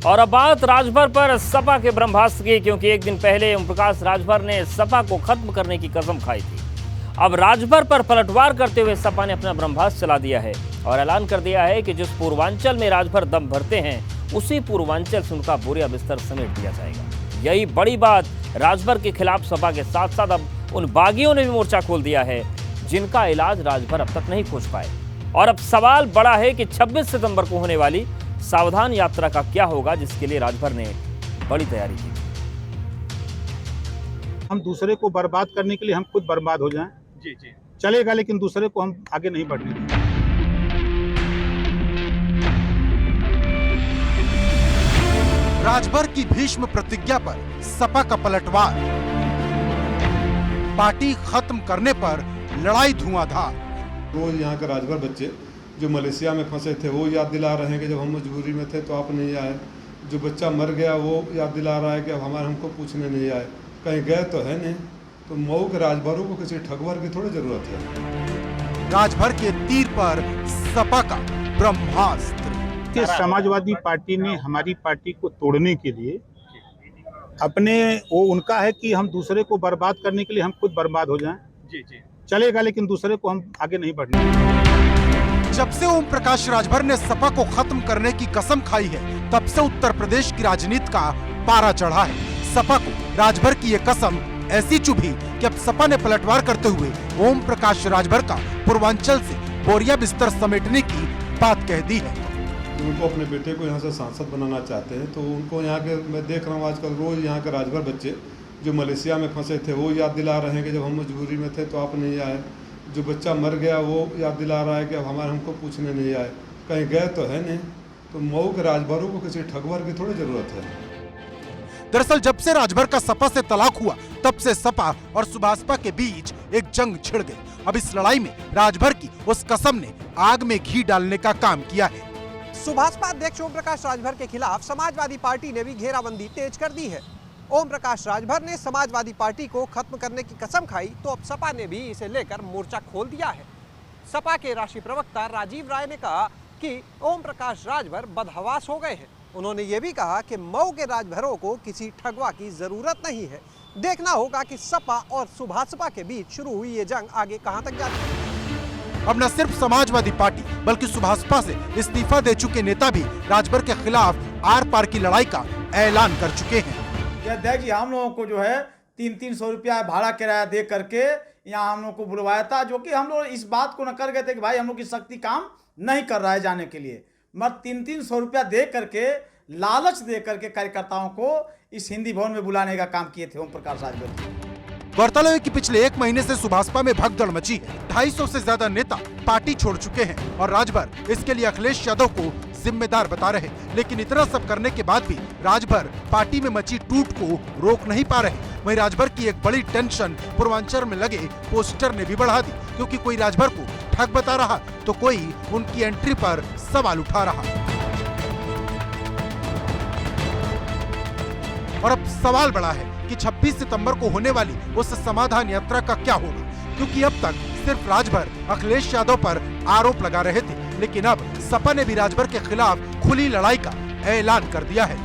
और अब बात राजभर पर सपा के ब्रह्मास्त्र की, क्योंकि एक दिन पहले ओम प्रकाश राजभर ने सपा को खत्म करने की कसम खाई थी। अब राजभर पर पलटवार करते हुए सपा ने अपना ब्रह्मास्त्र चला दिया है और ऐलान कर दिया है कि जिस पूर्वांचल में राजभर दम भरते हैं उसी पूर्वांचल से उनका बोरिया बिस्तर समेट दिया जाएगा। यही बड़ी बात, राजभर के खिलाफ सपा के साथ साथ अब उन बागियों ने भी मोर्चा खोल दिया है जिनका इलाज राजभर अब तक नहीं खोज पाए। और अब सवाल बड़ा है कि 26 सितंबर को होने वाली सावधान यात्रा का क्या होगा, जिसके लिए राजभर ने बड़ी तैयारी की। हम दूसरे को बर्बाद करने के लिए हम खुद बर्बाद हो जाएं, जी जी चलेगा, लेकिन दूसरे को हम आगे नहीं बढ़ने देंगे। राजभर की भीष्म प्रतिज्ञा पर सपा का पलटवार, पार्टी खत्म करने पर लड़ाई धुआंधार। रोज यहाँ के राजभर बच्चे जो मलेशिया में फंसे थे वो याद दिला रहे हैं कि जब हम मजबूरी में थे तो आप नहीं आए। जो बच्चा मर गया वो याद दिला रहा है कि अब हमको पूछने नहीं आए। कहीं गए तो है नहीं। तो मऊ के राजभरों को किसी ठगवर की थोड़ी जरूरत है। राजभर के तीर पर सपा का ब्रह्मास्त्र। कि समाजवादी पार्टी ने हमारी पार्टी को तोड़ने के लिए वो उनका है कि हम दूसरे को बर्बाद करने के लिए हम खुद बर्बाद हो जाएं, जी जी चलेगा, लेकिन दूसरे को हम आगे नहीं बढ़ने देंगे। जब से ओम प्रकाश राजभर ने सपा को खत्म करने की कसम खाई है, तब से उत्तर प्रदेश की राजनीति का पारा चढ़ा है। सपा को राजभर की ये कसम ऐसी चुभी कि अब सपा ने पलटवार करते हुए ओम प्रकाश राजभर का पूर्वांचल से बोरिया बिस्तर समेटने की बात कह दी है। उनको अपने बेटे को यहाँ से सांसद बनाना चाहते हैं, तो उनको यहाँ के मैं देख रहा हूँ आजकल रोज यहाँ के राजभर बच्चे जो मलेशिया में फंसे थे वो याद दिला रहे हैं कि जब हम मजबूरी में थे तो आप नहीं आए। जो बच्चा मर गया वो याद दिला रहा है कि अब हमको पूछने नहीं आए। कहीं गए तो है नहीं। तो मऊ के राजभरों को किसी ठगवर की थोड़ी जरूरत है। दरअसल जब से राजभर का सपा से तलाक हुआ, तब से सपा और सुभाषपा के बीच एक जंग छिड़ गई। अब इस लड़ाई में राजभर की उस कसम ने आग में घी डालने का काम किया है। सुभाषपा अध्यक्ष ओम प्रकाश राजभर के खिलाफ समाजवादी पार्टी ने भी घेराबंदी तेज कर दी है। ओम प्रकाश राजभर ने समाजवादी पार्टी को खत्म करने की कसम खाई, तो अब सपा ने भी इसे लेकर मोर्चा खोल दिया है। सपा के राष्ट्रीय प्रवक्ता राजीव राय ने कहा कि ओम प्रकाश राजभर बदहवास हो गए हैं। उन्होंने ये भी कहा कि मऊ के राजभरों को किसी ठगवा की जरूरत नहीं है। देखना होगा कि सपा और सुभाषपा के बीच शुरू हुई ये जंग आगे कहां तक जाती है। अब न सिर्फ समाजवादी पार्टी बल्कि सुभाषपा से इस्तीफा दे चुके नेता भी राजभर के खिलाफ आर पार की लड़ाई का ऐलान कर चुके हैं। अध्यक्ष जी, हम लोगों को जो है 300 रुपया भाड़ा किराया दे करके यहाँ हम लोग को बुलवाया था, जो कि हम लोग इस बात को न कर गए थे कि भाई हम लोग की शक्ति काम नहीं कर रहा है जाने के लिए। मगर 300 रुपया दे करके, लालच दे करके कार्यकर्ताओं को इस हिंदी भवन में बुलाने का काम किए थे ओम प्रकाश राजभर। गौरतलब है कि पिछले 1 महीने से सुभाषपा में भगदड़ मची है। 250 से ज्यादा नेता पार्टी छोड़ चुके हैं और राजभर इसके लिए अखिलेश यादव को जिम्मेदार बता रहे। लेकिन इतना सब करने के बाद भी राजभर पार्टी में मची टूट को रोक नहीं पा रहे। वहीं राजभर की एक बड़ी टेंशन पूर्वांचल में लगे पोस्टर ने भी बढ़ा दी, क्योंकि कोई राजभर को ठग बता रहा तो कोई उनकी एंट्री पर सवाल उठा रहा। और अब सवाल बड़ा है कि 26 सितंबर को होने वाली उस समाधान यात्रा का क्या होगा, क्योंकि अब तक सिर्फ राजभर अखिलेश यादव पर आरोप लगा रहे थे, लेकिन अब सपा ने भी राजभर के खिलाफ खुली लड़ाई का ऐलान कर दिया है।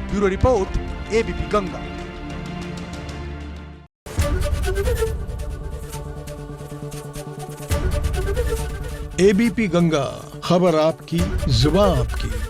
Bureau report, ABP Ganga. ABP Ganga, खबर आपकी, जुबान आपकी।